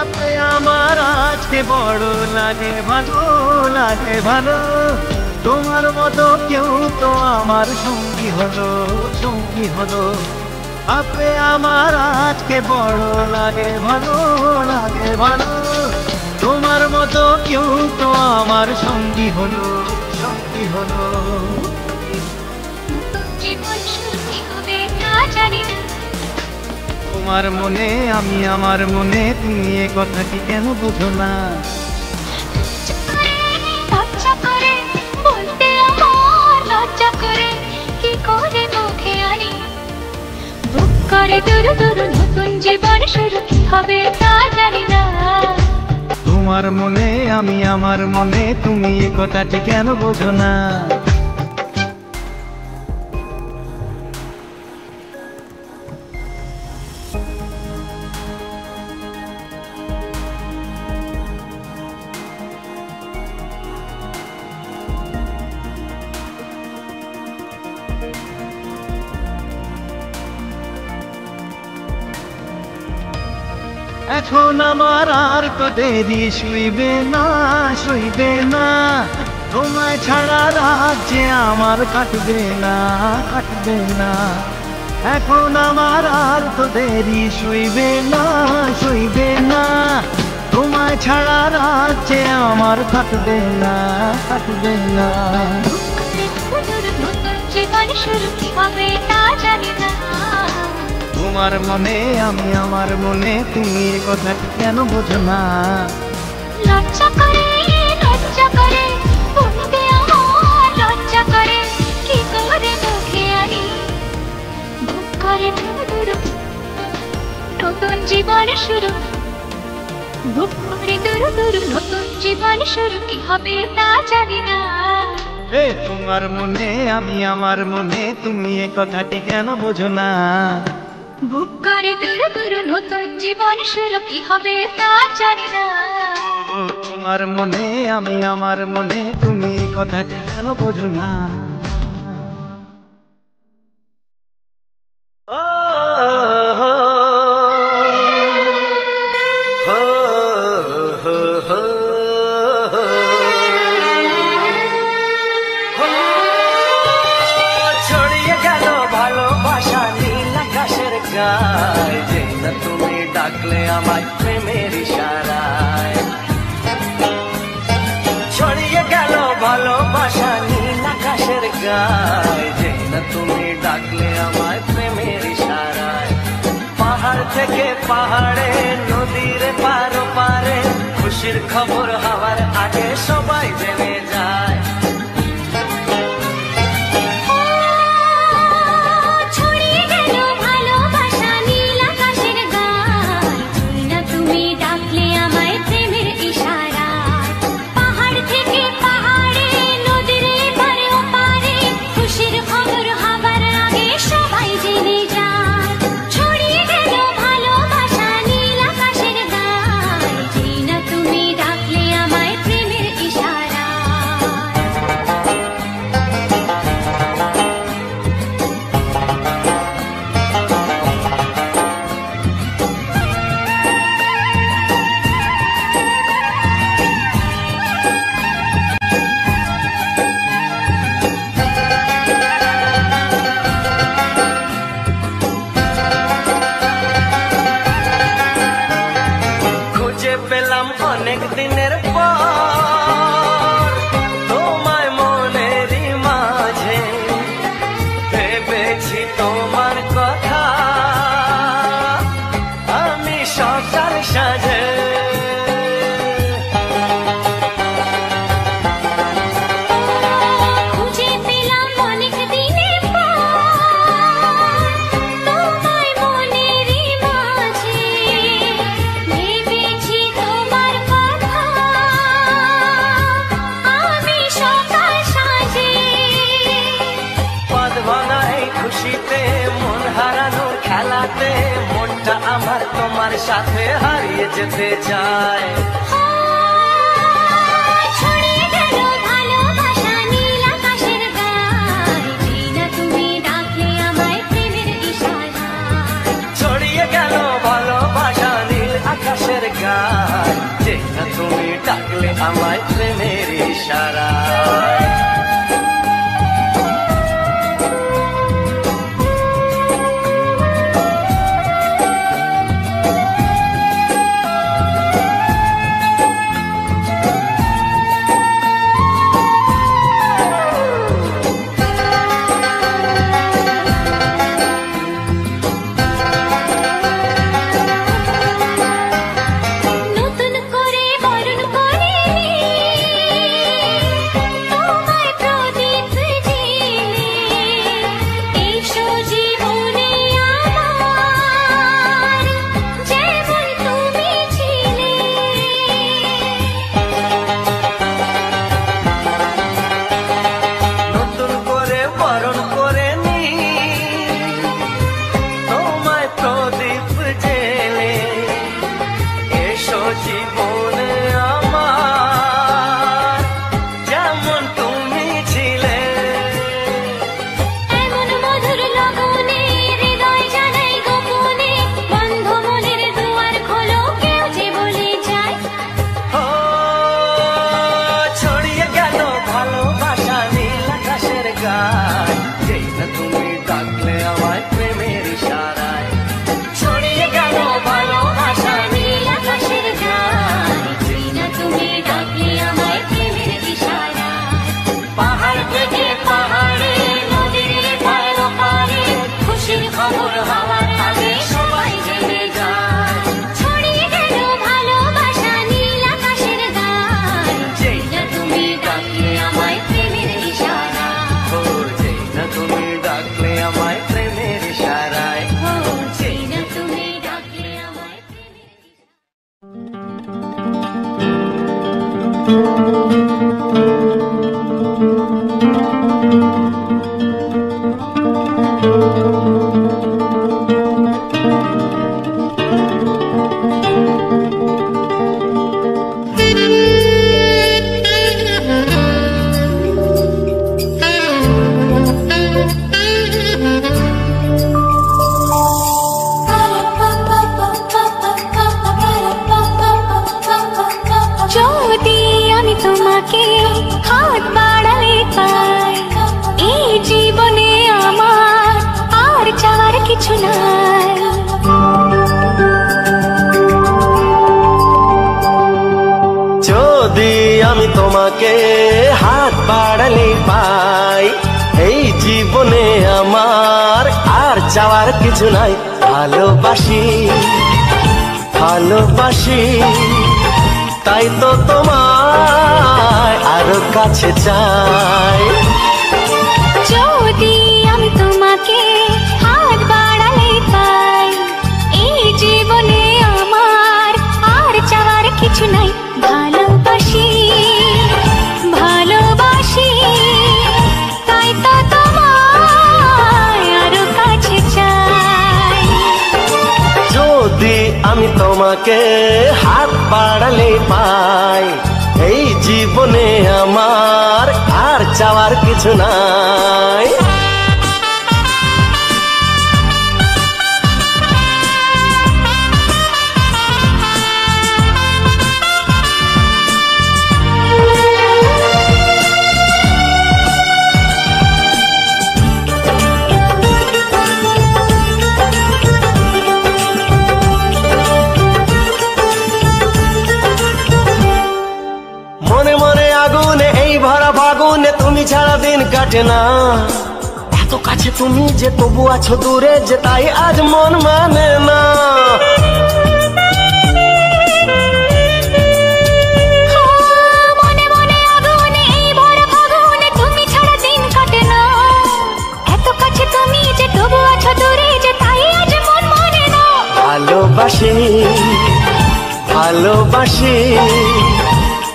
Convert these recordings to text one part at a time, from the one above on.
আপনি আমার আজকে বড় লাগে ভালো তোমার মতো কেউ তো আমার সঙ্গী হলো আপনি আমার আজকে বড় লাগে ভালো তোমার মতো কেউ তো আমার সঙ্গী হলো তোমার মনে আমি আমার মনে তুমি এ কথাটি কেন বুঝো না লজ্জা করে বলতে আমার লজ্জা করে কি করে মুখে আনি বুক করে দুরু দুরু নতুন জীবন শুরু কি হবে তা জানি না তোমার মনে আমি আমার মনে তুমি এ কথাটি কেন বুঝো না এখন আমার আর তো দেরি শুইবে না তোমায় ছাড়া রাত যে আমার কাটবে না এখন আমার আর তো দেরি শুইবে না তোমায় ছাড়া রাত যে আমার কাটবে না জীবন শুরু কি হবে তা জানি না তোমার মনে আমি আমার মনে তুমি এ কথাটি কেন বোঝো না লজ্জা করে বলতে আমার লজ্জা করে কি করে মুখে আনি বুক করে দুরু নতুন জীবন শুরু বুক করে দুরু নতুন জীবন শুরু কি হবে তা জানি না তোমার মনে আমি আমার মনে তুমি এ কথাটি কেন বোঝো না বুক করে দুরু নতুন জীবন শুরু কি হবে তা জানি না তোমার মনে আমি আমার মনে তুমি এ কথাটি কেন বোঝো না তুমি ডাকলে আমায় প্রেমের ইশারায় ছড়িয়ে গেল ভালোবাসা নীল আকাশের গায় যে না তুমি ডাকলে আমায় প্রেমের ইশারায় পাহাড় থেকে পাহাড়ে নদীর পারে খুশির খবর হওয়ার আগে সবাই জেনে যায় খুশির খবর হবার আগে সবাই জেনে সাথে হারিয়ে যেতে চায়। ছড়িয়ে গেল ভালোবাসা নীল আকাশের গায়ে, জিনা তুমি ডাকলে আমায় প্রেমের ইশারায়। ছড়িয়ে গেল ভালোবাসা নীল আকাশের গায়, জিনা তুমি ডাকলে আমায় প্রেমের ইশারায়। যদি আমি তোমাকে হাত বাড়ালে পাই, এই জীবনে আমার আর চাওয়ার কিছু নাই। ভালোবাসি ভালোবাসি তাই তো তোমায় আরো কাছে চাই। যদি আমি তোমাকে হাত বাড়ালে পাই, এই জীবনে আমার আর চাওয়ার কিছু নাই। ভালোবাসি ভালোবাসি তাই তো তোমায় আরো কাছে চাই। যদি আমি তোমাকে হাত বাড়ালে পাই, এই জীবনে আমার আর চাওয়ার কিছু নাই। মনে মনে আগুনে এই ভরা ফাগুনে তুমি ছাড়া দিন কাটে না। এত কাছে তুমি যে তবু আছো দূরে, যে তাই আজ মন মানে না। মনে মনে আগুনে এই ভরা ফাগুনে তুমি ছাড়া দিন কাটে না। এত কাছে তুমি যে তবু আছো দূরে, যে তাই আজ মন মানে না। ভালোবাসি ভালোবাসি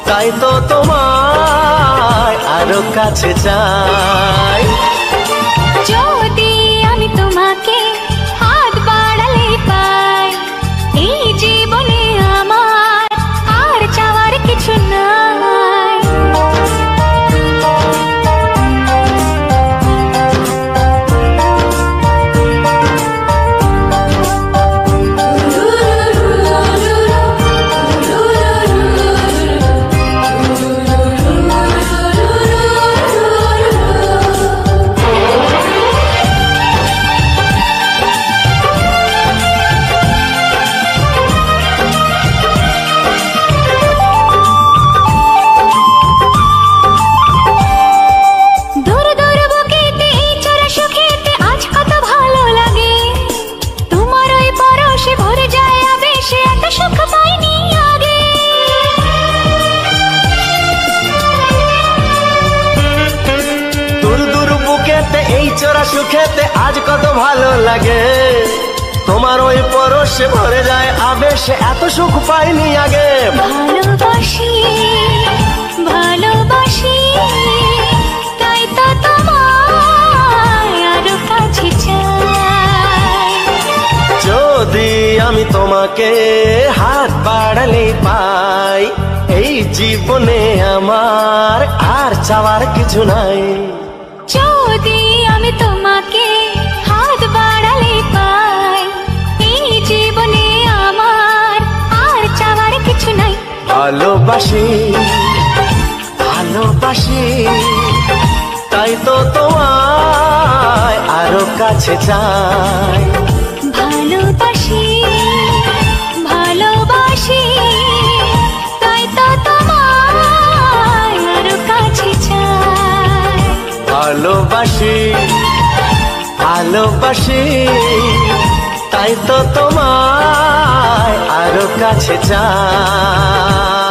তাই তো তোমায় আরো কাছে চাই। যদি আমি তোমাকে হাত বাড়ালে পাই, এই চোরা সুখেতে আজ কত ভালো লাগে, তোমার ওই পরশে ভরে যায় আবেশে, এত সুখ পাইনি আগে। ভালোবাসি ভালোবাসি তাই তো তোমায় আরো কাছে চাই। যদি আমি তোমাকে হাত বাড়ালে পাই, এই জীবনে আমার আর চাওয়ার কিছু নাই। যদি আমি তোমাকে হাত বাড়ালে পাই, এই জীবনে আমার আর চাওয়ার কিছু নাই। ভালোবাসি ভালোবাসি তাই তো তোমায় আরো কাছে চাই। ভালোবাসি ভালোবাসি তাই তো তোমায় আরো কাছে চাই। ভালোবাসি ভালোবাসি তাই তো তোমায় আরো কাছে চাই।